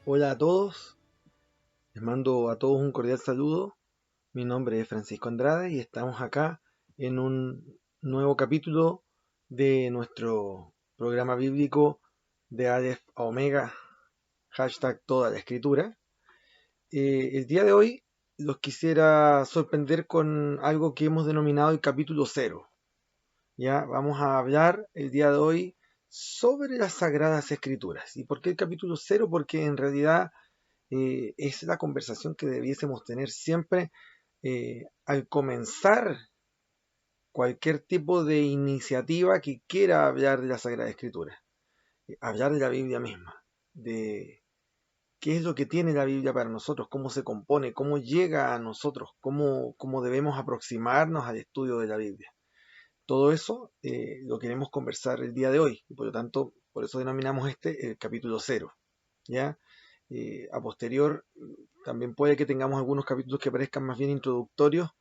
Hola a todos, les mando a todos un cordial saludo. Mi nombre es Francisco Andrade y estamos acá en un nuevo capítulo de nuestro programa bíblico de Aleph a Omega, hashtag toda la escritura. El día de hoy los quisiera sorprender con algo que hemos denominado el capítulo cero. Ya vamos a hablar el día de hoy sobre las Sagradas Escrituras. ¿Y por qué el capítulo cero? Porque en realidad es la conversación que debiésemos tener siempre al comenzar cualquier tipo de iniciativa que quiera hablar de la Sagrada Escritura, hablar de la Biblia misma, de qué es lo que tiene la Biblia para nosotros, cómo se compone, cómo llega a nosotros, cómo debemos aproximarnos al estudio de la Biblia. Todo eso lo queremos conversar el día de hoy, y por lo tanto, por eso denominamos este el capítulo cero. ¿Ya? A posterior, también puede que tengamos algunos capítulos que parezcan más bien introductorios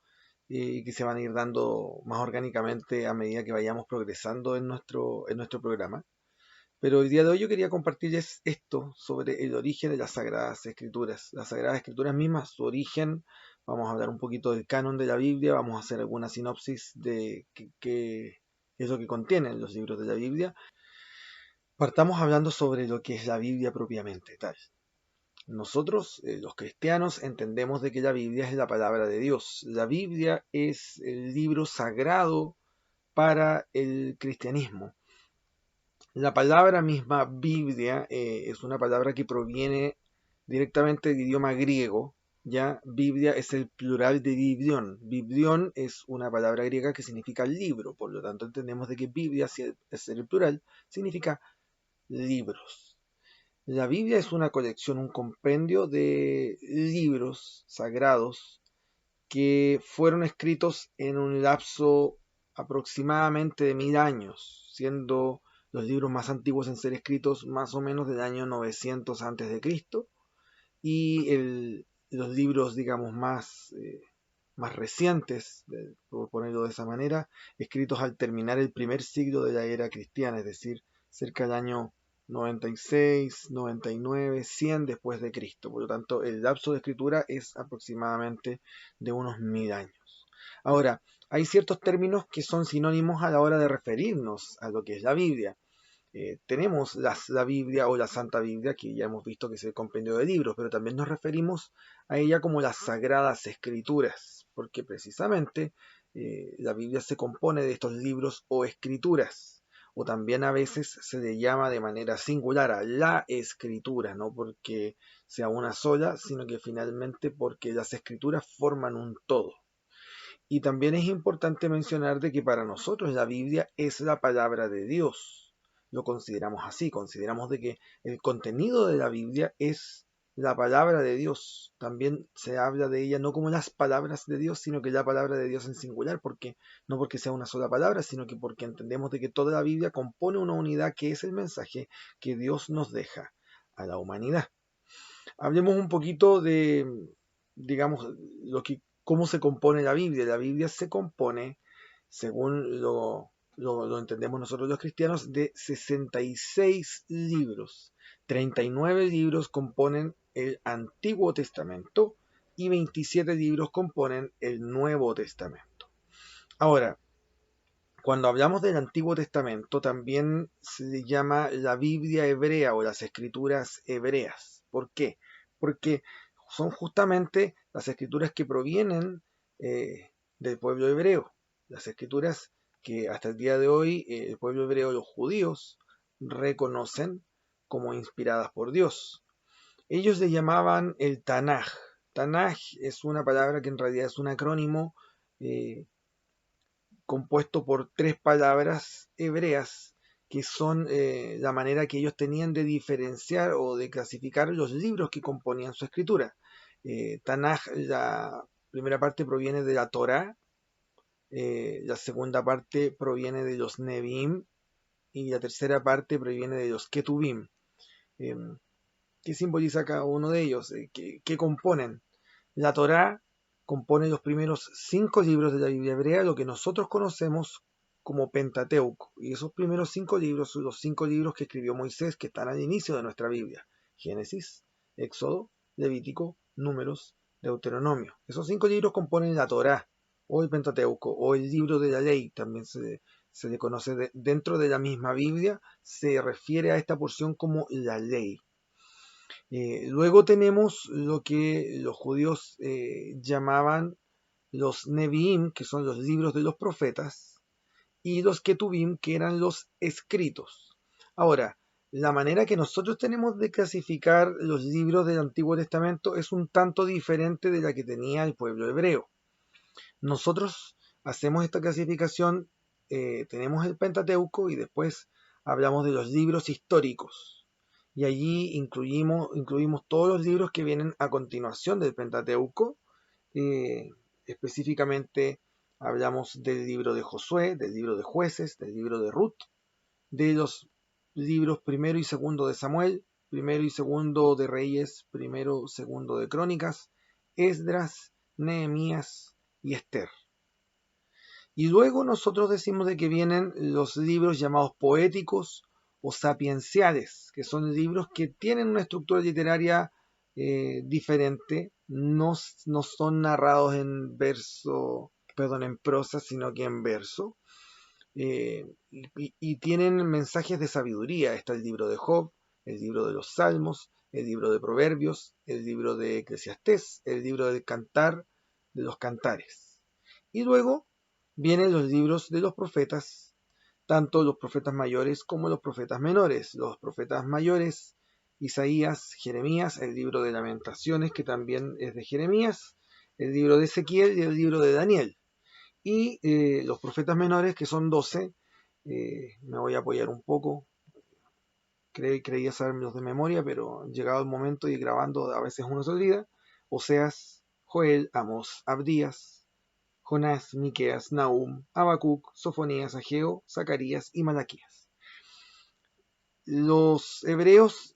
y que se van a ir dando más orgánicamente a medida que vayamos progresando en nuestro programa. Pero el día de hoy yo quería compartirles esto sobre el origen de las Sagradas Escrituras. Las Sagradas Escrituras mismas, su origen, vamos a hablar un poquito del canon de la Biblia, vamos a hacer alguna sinopsis de qué es lo que contienen los libros de la Biblia. Partamos hablando sobre lo que es la Biblia propiamente tal. Nosotros, los cristianos, entendemos de que la Biblia es la palabra de Dios. La Biblia es el libro sagrado para el cristianismo. La palabra misma Biblia es una palabra que proviene directamente del idioma griego. Ya Biblia es el plural de biblión. Biblión es una palabra griega que significa libro. Por lo tanto, entendemos de que Biblia, si es el plural, significa libros. La Biblia es una colección, un compendio de libros sagrados que fueron escritos en un lapso aproximadamente de 1000 años, siendo los libros más antiguos en ser escritos más o menos del año 900 antes de Cristo y los libros, digamos, más recientes, por ponerlo de esa manera, escritos al terminar el primer siglo de la era cristiana, es decir, cerca del año 96, 99, 100 después de Cristo. Por lo tanto, el lapso de escritura es aproximadamente de unos 1000 años. Ahora, hay ciertos términos que son sinónimos a la hora de referirnos a lo que es la Biblia. Tenemos la Biblia o la Santa Biblia, que ya hemos visto que es el compendio de libros, pero también nos referimos a ella como las Sagradas Escrituras, porque precisamente la Biblia se compone de estos libros o escrituras, o también a veces se le llama de manera singular a la escritura, no porque sea una sola, sino que finalmente porque las escrituras forman un todo. Y también es importante mencionar de que para nosotros la Biblia es la palabra de Dios. Lo consideramos así, consideramos de que el contenido de la Biblia es la palabra de Dios. También se habla de ella no como las palabras de Dios, sino que la palabra de Dios en singular, porque no porque sea una sola palabra, sino que porque entendemos de que toda la Biblia compone una unidad que es el mensaje que Dios nos deja a la humanidad. Hablemos un poquito de, digamos, cómo se compone la Biblia. La Biblia se compone, según lo entendemos nosotros los cristianos, de 66 libros. 39 libros componen el Antiguo Testamento y 27 libros componen el Nuevo Testamento. Ahora, cuando hablamos del Antiguo Testamento, también se le llama la Biblia hebrea o las escrituras hebreas. ¿Por qué? Porque son justamente las escrituras que provienen del pueblo hebreo, las escrituras que hasta el día de hoy el pueblo hebreo, los judíos, reconocen como inspiradas por Dios. Ellos le llamaban el Tanaj. Tanaj es una palabra que en realidad es un acrónimo eh, compuesto por tres palabras hebreas que son la manera que ellos tenían de diferenciar o de clasificar los libros que componían su escritura. Tanaj, la primera parte proviene de la Torá, la segunda parte proviene de los Nevi'im y la tercera parte proviene de los Ketuvim. Eh, ¿Qué simboliza cada uno de ellos? ¿Qué componen? La Torá compone los primeros 5 libros de la Biblia hebrea, lo que nosotros conocemos como Pentateuco. Y esos primeros 5 libros son los 5 libros que escribió Moisés, que están al inicio de nuestra Biblia. Génesis, Éxodo, Levítico, Números, Deuteronomio. Esos 5 libros componen la Torá, o el Pentateuco, o el libro de la ley, también se le conoce dentro de la misma Biblia, se refiere a esta porción como la ley. Luego tenemos lo que los judíos llamaban los Nevi'im, que son los libros de los profetas, y los Ketuvim, que eran los escritos. Ahora, la manera que nosotros tenemos de clasificar los libros del Antiguo Testamento es un tanto diferente de la que tenía el pueblo hebreo. Nosotros hacemos esta clasificación, tenemos el Pentateuco y después hablamos de los libros históricos. Y allí incluimos todos los libros que vienen a continuación del Pentateuco. Específicamente hablamos del libro de Josué, del libro de Jueces, del libro de Ruth, de los libros primero y segundo de Samuel, primero y segundo de Reyes, primero y segundo de Crónicas, Esdras, Nehemías y Esther. Y luego nosotros decimos de que vienen los libros llamados poéticos o sapienciales, que son libros que tienen una estructura literaria diferente, no son narrados en en prosa, sino que en verso, y tienen mensajes de sabiduría. Está el libro de Job, el libro de los Salmos, el libro de Proverbios, el libro de Eclesiastés, el libro del Cantar, de los Cantares. Y luego vienen los libros de los profetas, tanto los profetas mayores como los profetas menores. Los profetas mayores, Isaías, Jeremías, el libro de Lamentaciones, que también es de Jeremías, el libro de Ezequiel y el libro de Daniel. Y los profetas menores, que son 12, me voy a apoyar un poco, creía saberlos de memoria, pero llegado el momento y grabando a veces uno se olvida. Oseas, Joel, Amós, Abdías, Jonás, Miqueas, Nahum, Habacuc, Sofonías, Ageo, Zacarías y Malaquías. Los hebreos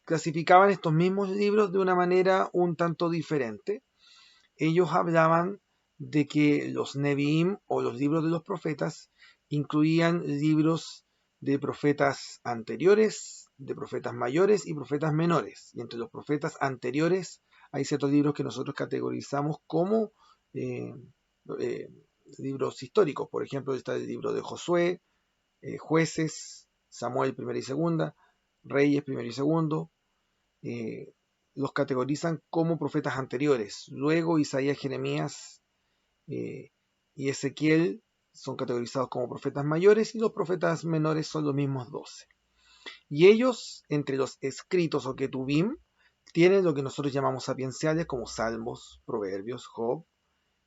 clasificaban estos mismos libros de una manera un tanto diferente. Ellos hablaban de que los Nevi'im o los libros de los profetas incluían libros de profetas anteriores, de profetas mayores y profetas menores. Y entre los profetas anteriores hay ciertos libros que nosotros categorizamos como libros históricos. Por ejemplo, está el libro de Josué, Jueces, Samuel primera y segunda, Reyes primero y segundo. Los categorizan como profetas anteriores. Luego Isaías, Jeremías y Ezequiel son categorizados como profetas mayores y los profetas menores son los mismos 12. Y ellos, entre los escritos o ketubim, tienen lo que nosotros llamamos sapienciales como Salmos, Proverbios, Job,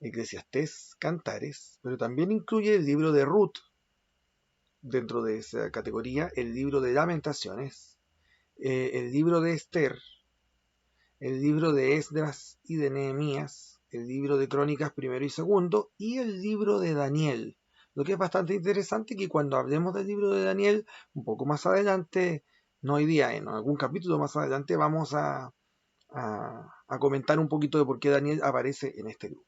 Eclesiastés, Cantares, pero también incluye el libro de Ruth dentro de esa categoría, el libro de Lamentaciones, el libro de Esther, el libro de Esdras y de Nehemías, el libro de Crónicas primero y segundo y el libro de Daniel. Lo que es bastante interesante que cuando hablemos del libro de Daniel, un poco más adelante, no hoy día, en algún capítulo más adelante, vamos a comentar un poquito de por qué Daniel aparece en este grupo.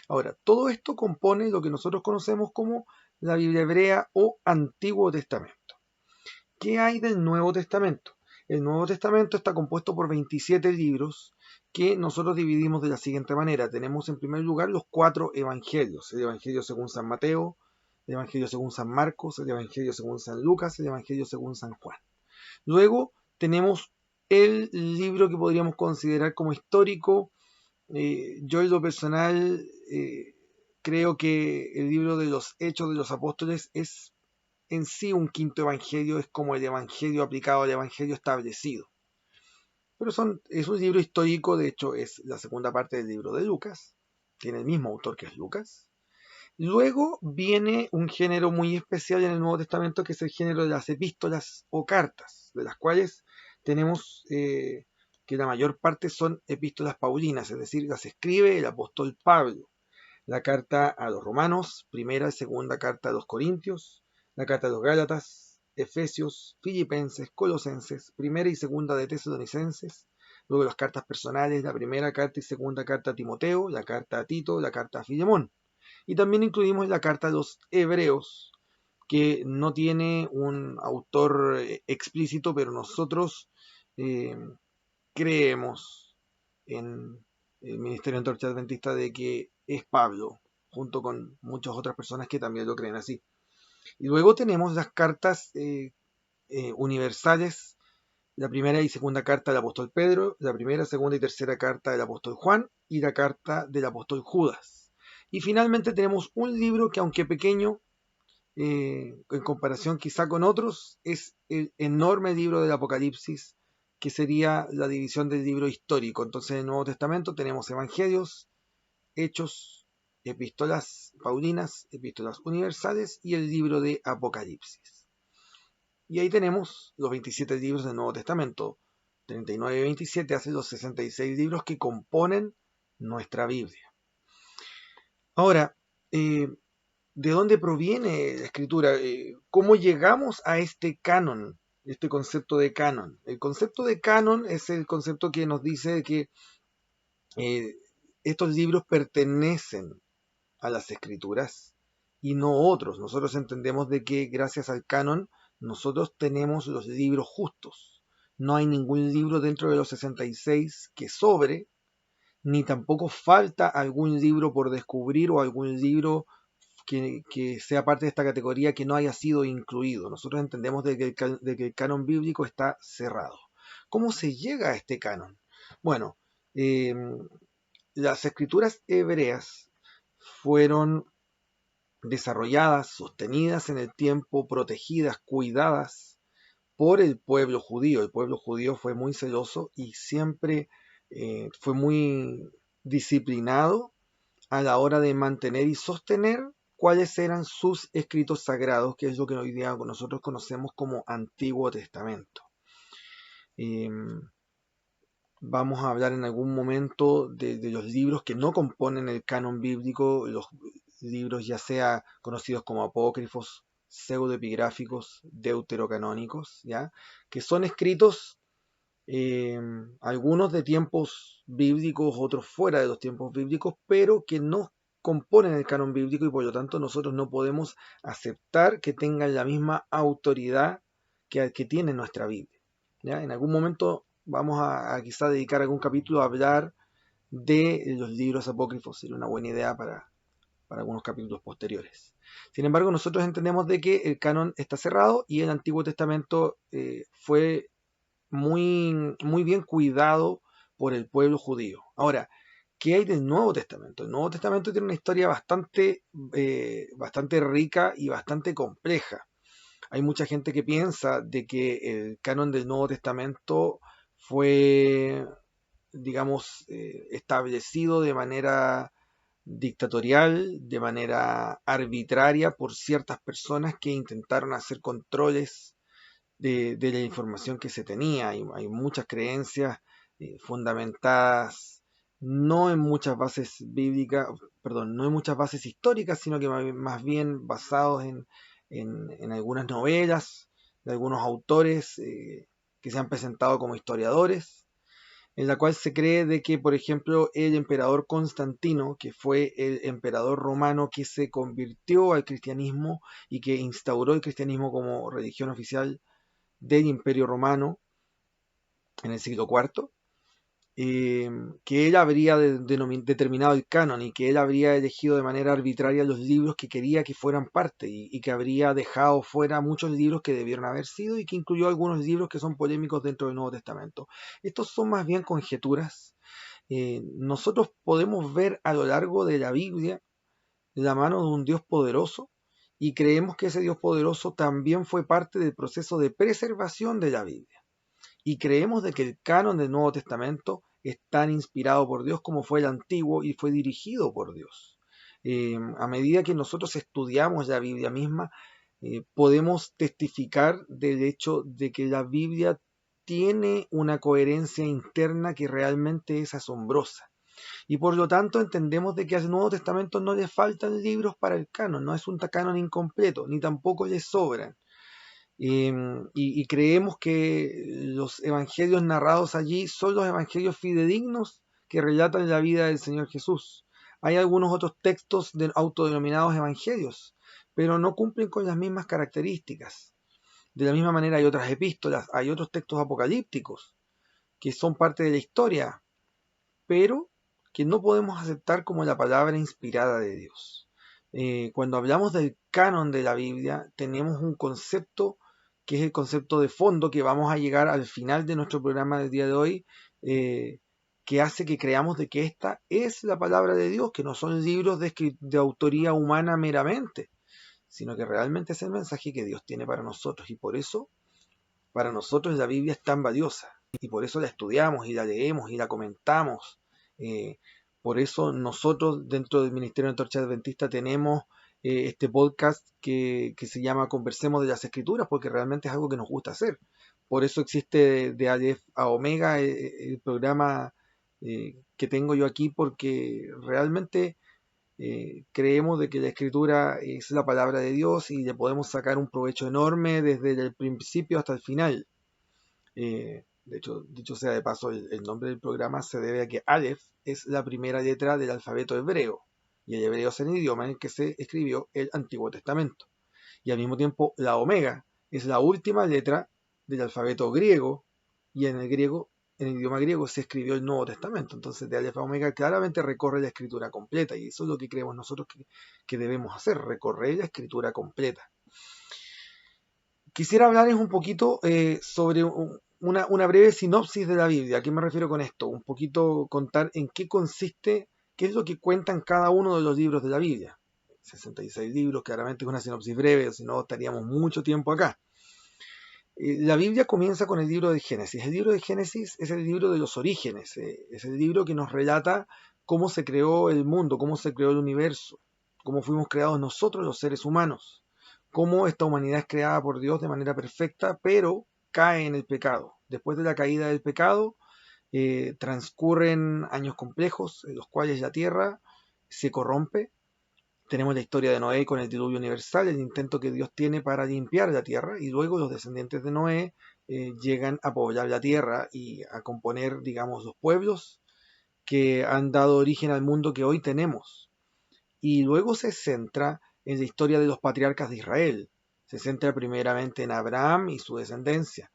Ahora, todo esto compone lo que nosotros conocemos como la Biblia hebrea o Antiguo Testamento. ¿Qué hay del Nuevo Testamento? El Nuevo Testamento está compuesto por 27 libros que nosotros dividimos de la siguiente manera. Tenemos en primer lugar los 4 evangelios. El Evangelio según San Mateo, el Evangelio según San Marcos, el Evangelio según San Lucas, el Evangelio según San Juan. Luego tenemos el libro que podríamos considerar como histórico. Yo en lo personal creo que el libro de los Hechos de los Apóstoles es en sí un quinto evangelio, es como el evangelio aplicado al evangelio establecido. Pero es un libro histórico, de hecho es la segunda parte del libro de Lucas, tiene el mismo autor que es Lucas. Luego viene un género muy especial en el Nuevo Testamento que es el género de las epístolas o cartas, de las cuales tenemos que la mayor parte son epístolas paulinas, es decir, las escribe el apóstol Pablo. La carta a los romanos, primera y segunda carta a los corintios, la carta a los gálatas, efesios, filipenses, colosenses, primera y segunda de tesalonicenses, luego las cartas personales, la primera carta y segunda carta a Timoteo, la carta a Tito, la carta a Filemón. Y también incluimos la carta a los hebreos, que no tiene un autor explícito, pero nosotros creemos en el Ministerio Antorcha Adventista de que es Pablo, junto con muchas otras personas que también lo creen así. Y luego tenemos las cartas universales, la primera y segunda carta del apóstol Pedro, la primera, segunda y tercera carta del apóstol Juan y la carta del apóstol Judas. Y finalmente tenemos un libro que, aunque pequeño, en comparación quizá con otros, es el enorme libro del Apocalipsis, que sería la división del libro histórico. Entonces en el Nuevo Testamento tenemos evangelios, hechos, epístolas paulinas, epístolas universales y el libro de Apocalipsis. Y ahí tenemos los 27 libros del Nuevo Testamento. 39 y 27 hacen los 66 libros que componen nuestra Biblia. Ahora, ¿de dónde proviene la escritura? ¿Cómo llegamos a este canon? Este concepto de canon. El concepto de canon es el concepto que nos dice que estos libros pertenecen a las escrituras y no otros. Nosotros entendemos de que gracias al canon nosotros tenemos los libros justos. No hay ningún libro dentro de los 66 que sobre, ni tampoco falta algún libro por descubrir o algún libro que sea parte de esta categoría que no haya sido incluido. Nosotros entendemos de que el canon bíblico está cerrado. ¿Cómo se llega a este canon? Bueno, las escrituras hebreas fueron desarrolladas, sostenidas en el tiempo, protegidas, cuidadas por el pueblo judío. El pueblo judío fue muy celoso y siempre fue muy disciplinado a la hora de mantener y sostener cuáles eran sus escritos sagrados, que es lo que hoy día nosotros conocemos como Antiguo Testamento. Vamos a hablar en algún momento de los libros que no componen el canon bíblico, los libros ya sea conocidos como apócrifos, pseudoepigráficos, deuterocanónicos, ¿ya? Que son escritos algunos de tiempos bíblicos, otros fuera de los tiempos bíblicos, pero que no componen el canon bíblico y por lo tanto nosotros no podemos aceptar que tengan la misma autoridad que tiene nuestra Biblia, ¿ya? En algún momento vamos a quizá dedicar algún capítulo a hablar de los libros apócrifos, sería una buena idea para algunos capítulos posteriores. Sin embargo, nosotros entendemos de que el canon está cerrado y el Antiguo Testamento fue muy bien cuidado por el pueblo judío. Ahora, ¿qué hay del Nuevo Testamento? El Nuevo Testamento tiene una historia bastante rica y bastante compleja. Hay mucha gente que piensa de que el canon del Nuevo Testamento fue, digamos, establecido de manera dictatorial, de manera arbitraria por ciertas personas que intentaron hacer controles de la información que se tenía. Hay muchas creencias fundamentadas no en muchas bases bíblicas, perdón, no en muchas bases históricas, sino que más bien basados en algunas novelas de algunos autores que se han presentado como historiadores, en la cual se cree de que, por ejemplo, el emperador Constantino, que fue el emperador romano que se convirtió al cristianismo y que instauró el cristianismo como religión oficial del Imperio Romano en el siglo IV, que él habría determinado el canon y que él habría elegido de manera arbitraria los libros que quería que fueran parte y que habría dejado fuera muchos libros que debieron haber sido y que incluyó algunos libros que son polémicos dentro del Nuevo Testamento. Estos son más bien conjeturas. Nosotros podemos ver a lo largo de la Biblia la mano de un Dios poderoso y creemos que ese Dios poderoso también fue parte del proceso de preservación de la Biblia. Y creemos de que el canon del Nuevo Testamento es tan inspirado por Dios como fue el antiguo y fue dirigido por Dios. A medida que nosotros estudiamos la Biblia misma, podemos testificar del hecho de que la Biblia tiene una coherencia interna que realmente es asombrosa. Y por lo tanto entendemos de que al Nuevo Testamento no le faltan libros para el canon, no es un canon incompleto, ni tampoco le sobran. Y creemos que los evangelios narrados allí son los evangelios fidedignos que relatan la vida del Señor Jesús. Hay algunos otros textos autodenominados evangelios, pero no cumplen con las mismas características. De la misma manera hay otras epístolas, hay otros textos apocalípticos, que son parte de la historia, pero que no podemos aceptar como la palabra inspirada de Dios. Cuando hablamos del canon de la Biblia, tenemos un concepto que es el concepto de fondo, que vamos a llegar al final de nuestro programa del día de hoy, que hace que creamos de que esta es la palabra de Dios, que no son libros de autoría humana meramente, sino que realmente es el mensaje que Dios tiene para nosotros. Y por eso, para nosotros la Biblia es tan valiosa. Y por eso la estudiamos y la leemos y la comentamos. Eh, por eso nosotros dentro del Ministerio de Antorcha Adventista tenemos este podcast que se llama Conversemos de las Escrituras, porque realmente es algo que nos gusta hacer. Por eso existe de Aleph a Omega el programa que tengo yo aquí, porque realmente creemos de que la escritura es la palabra de Dios y le podemos sacar un provecho enorme desde el principio hasta el final. De hecho, dicho sea de paso, el nombre del programa se debe a que Aleph es la primera letra del alfabeto hebreo, y el hebreo es el idioma en el que se escribió el Antiguo Testamento. Y al mismo tiempo, la Omega es la última letra del alfabeto griego, y en el idioma griego se escribió el Nuevo Testamento. Entonces, de Aleph a Omega claramente recorre la escritura completa, y eso es lo que creemos nosotros que debemos hacer, recorrer la escritura completa. Quisiera hablarles un poquito sobre una breve sinopsis de la Biblia. ¿A qué me refiero con esto? Un poquito contar en qué consiste, qué es lo que cuentan cada uno de los libros de la Biblia. 66 libros, claramente es una sinopsis breve, si no estaríamos mucho tiempo acá. La Biblia comienza con el libro de Génesis. El libro de Génesis es el libro de los orígenes, es el libro que nos relata cómo se creó el mundo, cómo se creó el universo, cómo fuimos creados nosotros los seres humanos, cómo esta humanidad es creada por Dios de manera perfecta, pero cae en el pecado. Después de la caída del pecado, transcurren años complejos en los cuales la tierra se corrompe. Tenemos la historia de Noé con el diluvio universal, el intento que Dios tiene para limpiar la tierra, y luego los descendientes de Noé llegan a poblar la tierra y a componer, digamos, los pueblos que han dado origen al mundo que hoy tenemos. Y luego se centra en la historia de los patriarcas de Israel. Se centra primeramente en Abraham y su descendencia,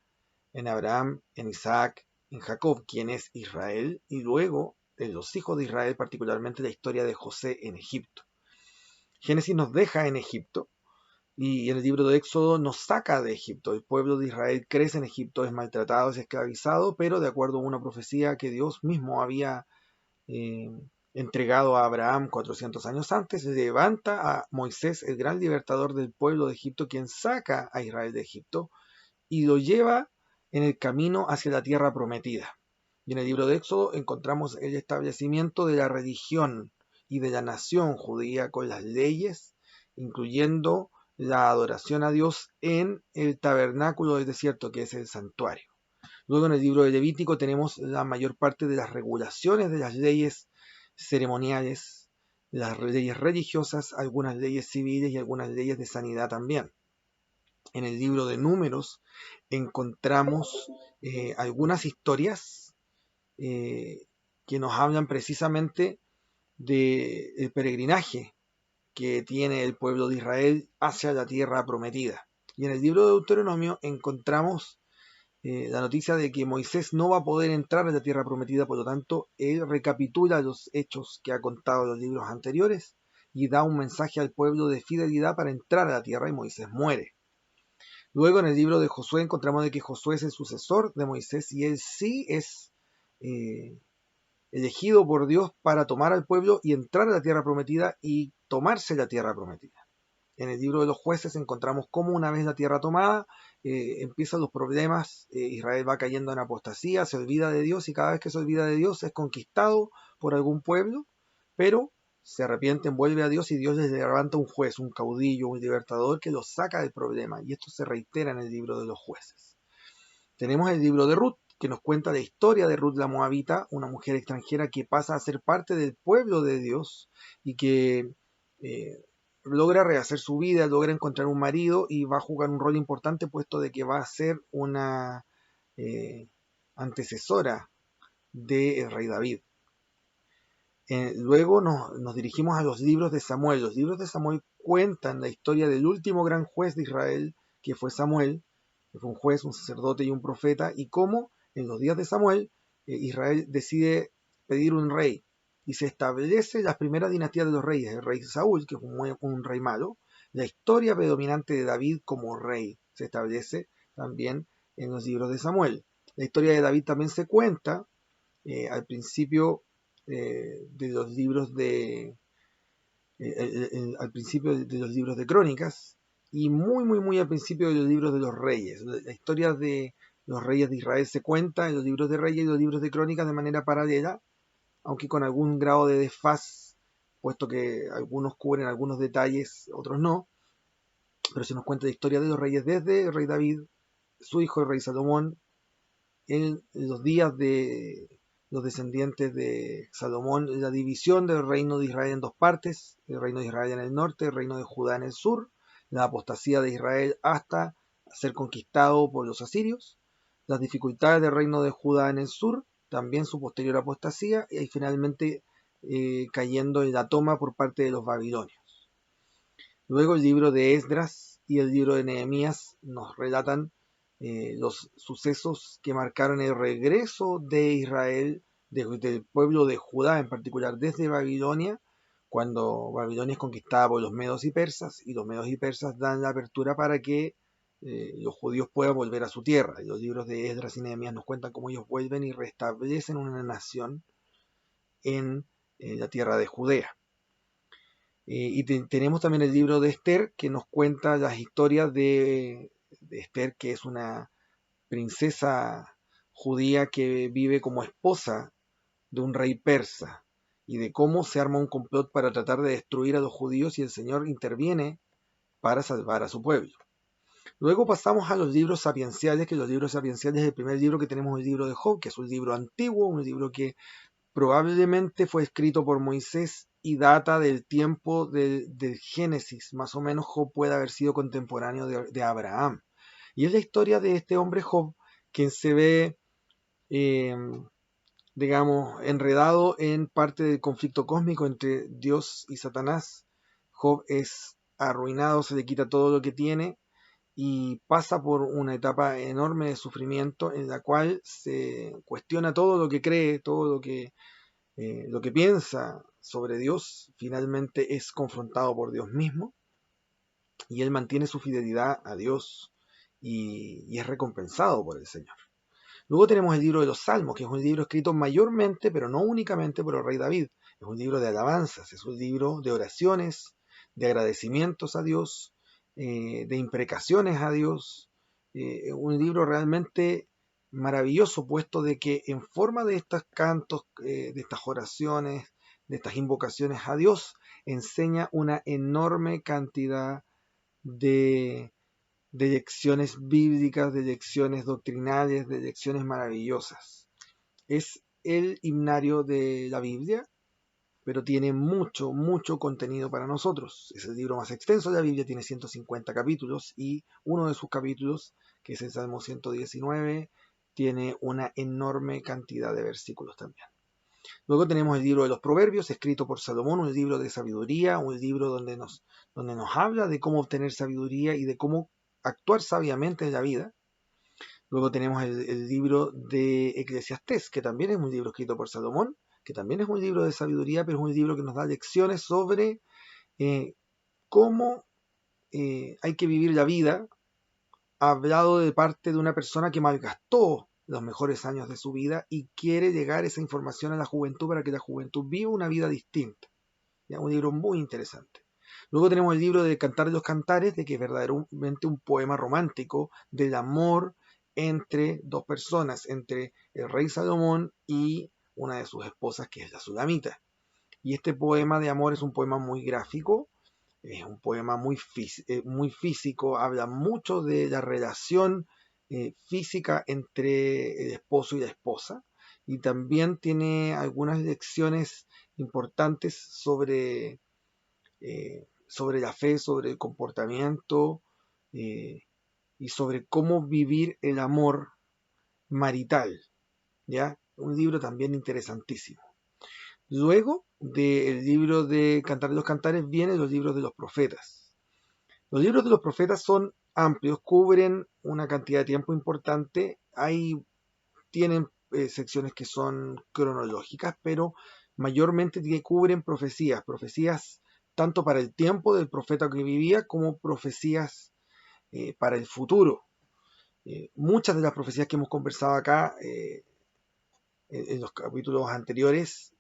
en Abraham, en Isaac, en Jacob, quien es Israel, y luego en los hijos de Israel, particularmente la historia de José en Egipto. Génesis nos deja en Egipto, y en el libro de Éxodo nos saca de Egipto. El pueblo de Israel crece en Egipto, es maltratado, es esclavizado, pero de acuerdo a una profecía que Dios mismo había eh, entregado a Abraham 400 años antes, levanta a Moisés, el gran libertador del pueblo de Egipto, quien saca a Israel de Egipto y lo lleva en el camino hacia la tierra prometida. Y en el libro de Éxodo encontramos el establecimiento de la religión y de la nación judía con las leyes, incluyendo la adoración a Dios en el tabernáculo del desierto, que es el santuario. Luego en el libro de Levítico tenemos la mayor parte de las regulaciones de las leyes ceremoniales, las leyes religiosas, algunas leyes civiles y algunas leyes de sanidad también. En el libro de Números encontramos algunas historias que nos hablan precisamente del peregrinaje que tiene el pueblo de Israel hacia la tierra prometida. Y en el libro de Deuteronomio encontramos la noticia de que Moisés no va a poder entrar a la tierra prometida, por lo tanto, él recapitula los hechos que ha contado en los libros anteriores y da un mensaje al pueblo de fidelidad para entrar a la tierra, y Moisés muere. Luego en el libro de Josué encontramos de que Josué es el sucesor de Moisés y él sí es eh, elegido por Dios para tomar al pueblo y entrar a la tierra prometida y tomarse la tierra prometida. En el libro de los jueces encontramos cómo una vez la tierra tomada empiezan los problemas, Israel va cayendo en apostasía, se olvida de Dios, y cada vez que se olvida de Dios es conquistado por algún pueblo, pero se arrepienten, vuelve a Dios y Dios les levanta un juez, un caudillo, un libertador que los saca del problema, y esto se reitera en el libro de los jueces. Tenemos el libro de Ruth, que nos cuenta la historia de Ruth la Moabita, una mujer extranjera que pasa a ser parte del pueblo de Dios y que logra rehacer su vida, logra encontrar un marido y va a jugar un rol importante, puesto de que va a ser una antecesora del rey David. Luego nos dirigimos a los libros de Samuel. Los libros de Samuel cuentan la historia del último gran juez de Israel, que fue Samuel, que fue un juez, un sacerdote y un profeta, y cómo en los días de Samuel, Israel decide pedir un rey y se establece la primera dinastía de los reyes, el rey Saúl, que fue un rey malo. La historia predominante de David como rey se establece también en los libros de Samuel. La historia de David también se cuenta al principio de los libros de al principio de los libros de crónicas y muy al principio de los libros de los reyes. La historia de los reyes de Israel se cuenta en los libros de reyes y los libros de crónicas de manera paralela, aunque con algún grado de desfaz, puesto que algunos cubren algunos detalles, otros no. Pero se nos cuenta la historia de los reyes desde el rey David, su hijo el rey Salomón, en los días de los descendientes de Salomón, la división del reino de Israel en dos partes, el reino de Israel en el norte, el reino de Judá en el sur, la apostasía de Israel hasta ser conquistado por los asirios, las dificultades del reino de Judá en el sur, también su posterior apostasía, y finalmente cayendo en la toma por parte de los babilonios. Luego el libro de Esdras y el libro de Nehemías nos relatan los sucesos que marcaron el regreso de Israel, del pueblo de Judá en particular, desde Babilonia, cuando Babilonia es conquistada por los medos y persas, y los medos y persas dan la apertura para que los judíos puedan volver a su tierra. Y los libros de Esdras y Nehemías nos cuentan cómo ellos vuelven y restablecen una nación en la tierra de Judea. Y tenemos también el libro de Esther, que nos cuenta las historias de Esther, que es una princesa judía que vive como esposa de un rey persa, y de cómo se arma un complot para tratar de destruir a los judíos y el Señor interviene para salvar a su pueblo. Luego pasamos a los libros sapienciales, que los libros sapienciales, el primer libro que tenemos es el libro de Job, que es un libro antiguo, un libro que probablemente fue escrito por Moisés y data del tiempo del Génesis. Más o menos Job puede haber sido contemporáneo de Abraham. Y es la historia de este hombre Job, quien se ve, digamos, enredado en parte del conflicto cósmico entre Dios y Satanás. Job es arruinado, se le quita todo lo que tiene y pasa por una etapa enorme de sufrimiento en la cual se cuestiona todo lo que cree, todo lo que piensa sobre Dios. Finalmente es confrontado por Dios mismo y él mantiene su fidelidad a Dios y es recompensado por el Señor. Luego tenemos el libro de los Salmos, que es un libro escrito mayormente, pero no únicamente por el rey David. Es un libro de alabanzas, es un libro de oraciones, de agradecimientos a Dios, de imprecaciones a Dios. Un libro realmente maravilloso, puesto de que en forma de estos cantos, de estas oraciones, de estas invocaciones a Dios, enseña una enorme cantidad de lecciones bíblicas, de lecciones doctrinales, de lecciones maravillosas. Es el himnario de la Biblia, pero tiene mucho contenido para nosotros. Es el libro más extenso de la Biblia, tiene 150 capítulos y uno de sus capítulos, que es el Salmo 119, tiene una enorme cantidad de versículos también. Luego tenemos el libro de los Proverbios, escrito por Salomón, un libro de sabiduría, un libro donde nos habla de cómo obtener sabiduría y de cómo actuar sabiamente en la vida. Luego tenemos el libro de Eclesiastés, que también es un libro escrito por Salomón, que también es un libro de sabiduría, pero es un libro que nos da lecciones sobre cómo hay que vivir la vida, hablado de parte de una persona que malgastó los mejores años de su vida y quiere llegar esa información a la juventud para que la juventud viva una vida distinta. ¿Ya? Un libro muy interesante. Luego tenemos el libro de Cantar de los Cantares, de que es verdaderamente un poema romántico del amor entre dos personas, entre el rey Salomón y una de sus esposas, que es la Sulamita. Y este poema de amor es un poema muy gráfico, es un poema muy físico, habla mucho de la relación física entre el esposo y la esposa, y también tiene algunas lecciones importantes sobre la fe, sobre el comportamiento y sobre cómo vivir el amor marital, ¿ya? Un libro también interesantísimo. Luego del libro de Cantar de los Cantares vienen los libros de los profetas. Los libros de los profetas son amplios, cubren una cantidad de tiempo importante. Hay tienen secciones que son cronológicas, pero mayormente cubren profecías tanto para el tiempo del profeta que vivía como profecías para el futuro. Muchas de las profecías que hemos conversado acá en los capítulos anteriores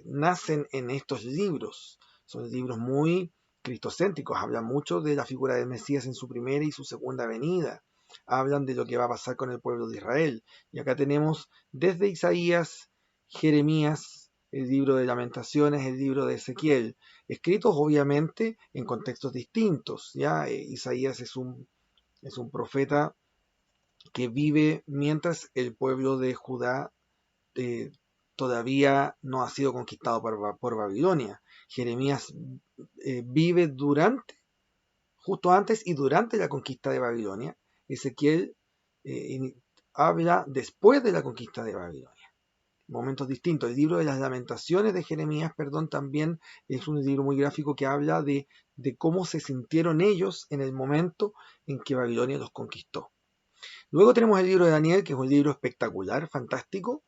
nacen en estos libros. Son libros muy cristocéntricos, hablan mucho de la figura del Mesías en su primera y su segunda venida. Hablan de lo que va a pasar con el pueblo de Israel. Y acá tenemos desde Isaías, Jeremías, el libro de Lamentaciones, el libro de Ezequiel, escritos obviamente en contextos distintos. ¿Ya? Isaías es un profeta que vive mientras el pueblo de Judá eh, todavía no ha sido conquistado por Babilonia. Jeremías vive justo antes y durante la conquista de Babilonia. Ezequiel habla después de la conquista de Babilonia. Momentos distintos. El libro de las Lamentaciones de Jeremías, también es un libro muy gráfico que habla de cómo se sintieron ellos en el momento en que Babilonia los conquistó. Luego tenemos el libro de Daniel, que es un libro espectacular, fantástico,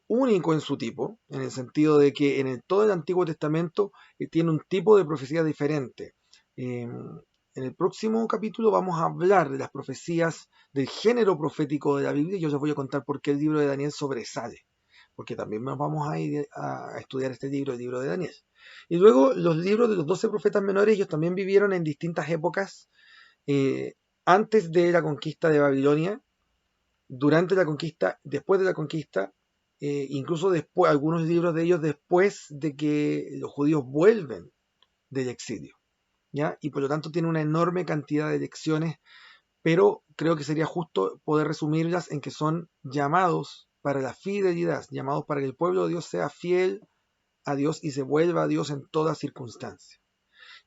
único en su tipo, en el sentido de que en todo el Antiguo Testamento tiene un tipo de profecía diferente. En el próximo capítulo vamos a hablar de las profecías del género profético de la Biblia y yo les voy a contar por qué el libro de Daniel sobresale, porque también nos vamos a ir a estudiar este libro, el libro de Daniel. Y luego los libros de los 12 profetas menores, ellos también vivieron en distintas épocas, antes de la conquista de Babilonia, durante la conquista, después de la conquista, incluso después, algunos libros de ellos después de que los judíos vuelven del exilio, ¿ya? Y por lo tanto tiene una enorme cantidad de lecciones, pero creo que sería justo poder resumirlas en que son llamados para la fidelidad, llamados para que el pueblo de Dios sea fiel a Dios y se vuelva a Dios en toda circunstancia.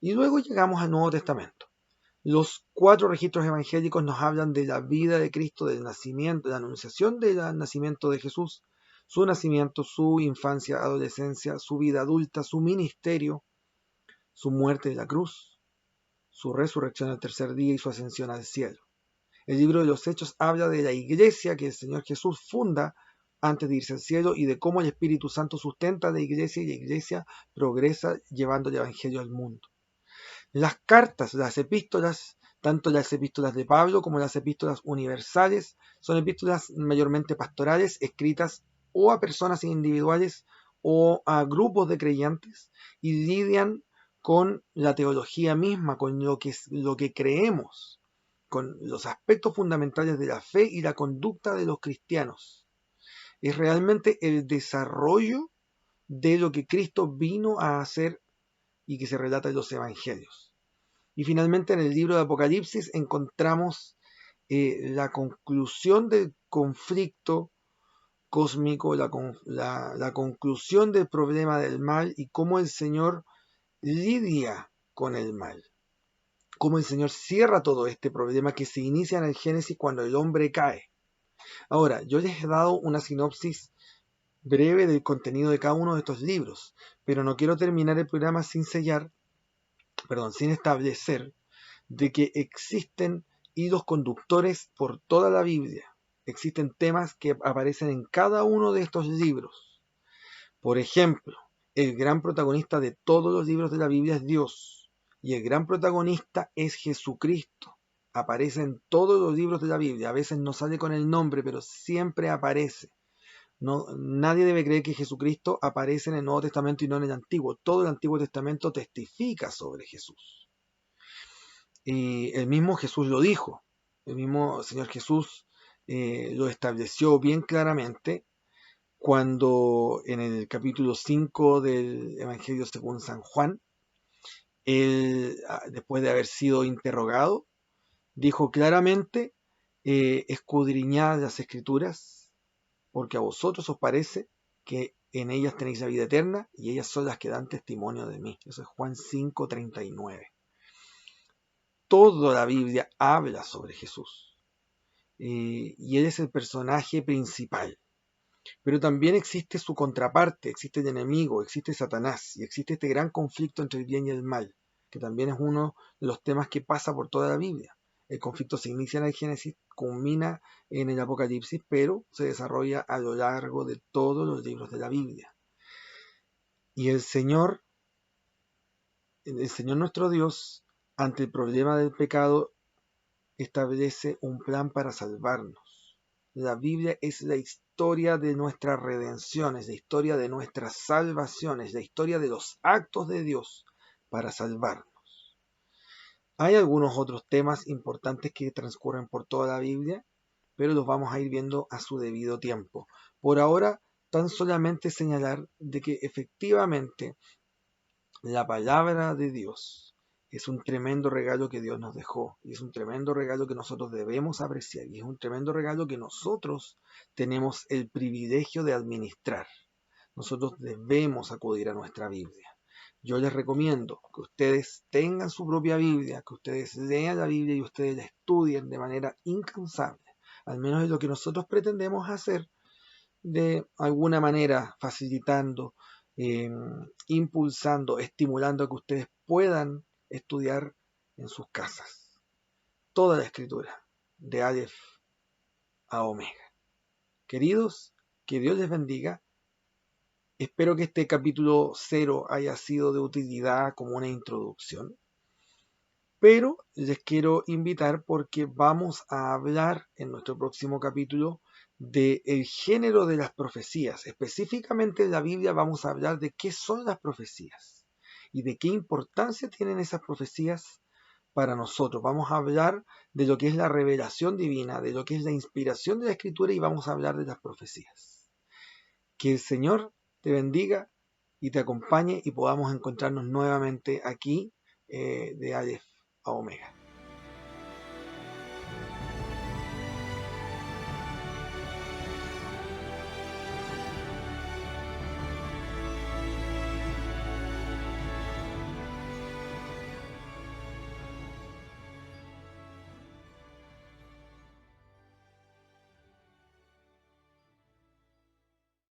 Y luego llegamos al Nuevo Testamento. Los 4 registros evangélicos nos hablan de la vida de Cristo, del nacimiento, de la anunciación del nacimiento de Jesús, su nacimiento, su infancia, adolescencia, su vida adulta, su ministerio, su muerte en la cruz, su resurrección al tercer día y su ascensión al cielo. El libro de los Hechos habla de la iglesia que el Señor Jesús funda antes de irse al cielo y de cómo el Espíritu Santo sustenta la iglesia y la iglesia progresa llevando el evangelio al mundo. Las cartas, las epístolas, tanto las epístolas de Pablo como las epístolas universales, son epístolas mayormente pastorales, escritas o a personas individuales o a grupos de creyentes, y lidian con la teología misma, con lo que creemos, con los aspectos fundamentales de la fe y la conducta de los cristianos. Es realmente el desarrollo de lo que Cristo vino a hacer y que se relata en los evangelios. Y finalmente en el libro de Apocalipsis encontramos la conclusión del conflicto cósmico, la conclusión del problema del mal y cómo el Señor lidia con el mal. Cómo el Señor cierra todo este problema que se inicia en el Génesis cuando el hombre cae. Ahora, yo les he dado una sinopsis breve del contenido de cada uno de estos libros, pero no quiero terminar el programa sin establecer de que existen hilos conductores por toda la Biblia. Existen temas que aparecen en cada uno de estos libros. Por ejemplo, el gran protagonista de todos los libros de la Biblia es Dios. Y el gran protagonista es Jesucristo. Aparece en todos los libros de la Biblia. A veces no sale con el nombre, pero siempre aparece. No, nadie debe creer que Jesucristo aparece en el Nuevo Testamento y no en el Antiguo. Todo el Antiguo Testamento testifica sobre Jesús. Y el mismo Jesús lo dijo. El mismo Señor Jesús lo estableció bien claramente cuando en el capítulo 5 del Evangelio según San Juan, él, después de haber sido interrogado, dijo claramente, escudriñad las Escrituras, porque a vosotros os parece que en ellas tenéis la vida eterna, y ellas son las que dan testimonio de mí. Eso es Juan 5:39. Toda la Biblia habla sobre Jesús, y Él es el personaje principal. Pero también existe su contraparte, existe el enemigo, existe Satanás, y existe este gran conflicto entre el bien y el mal, que también es uno de los temas que pasa por toda la Biblia. El conflicto se inicia en el Génesis, culmina en el Apocalipsis, pero se desarrolla a lo largo de todos los libros de la Biblia. Y el Señor nuestro Dios, ante el problema del pecado, establece un plan para salvarnos. La Biblia es la historia de nuestra redención, es la historia de nuestra salvación, es la historia de los actos de Dios para salvarnos. Hay algunos otros temas importantes que transcurren por toda la Biblia, pero los vamos a ir viendo a su debido tiempo. Por ahora, tan solamente señalar de que efectivamente la palabra de Dios es un tremendo regalo que Dios nos dejó, y es un tremendo regalo que nosotros debemos apreciar, y es un tremendo regalo que nosotros tenemos el privilegio de administrar. Nosotros debemos acudir a nuestra Biblia. Yo les recomiendo que ustedes tengan su propia Biblia, que ustedes lean la Biblia y ustedes la estudien de manera incansable. Al menos es lo que nosotros pretendemos hacer, de alguna manera facilitando, impulsando, estimulando a que ustedes puedan estudiar en sus casas toda la escritura, de Aleph a Omega. Queridos, que Dios les bendiga. Espero que este capítulo 0 haya sido de utilidad como una introducción, pero les quiero invitar porque vamos a hablar en nuestro próximo capítulo del género de las profecías. Específicamente en la Biblia vamos a hablar de qué son las profecías y de qué importancia tienen esas profecías para nosotros. Vamos a hablar de lo que es la revelación divina, de lo que es la inspiración de la Escritura, y vamos a hablar de las profecías. Que el Señor te bendiga y te acompañe y podamos encontrarnos nuevamente aquí, de Aleph a Omega.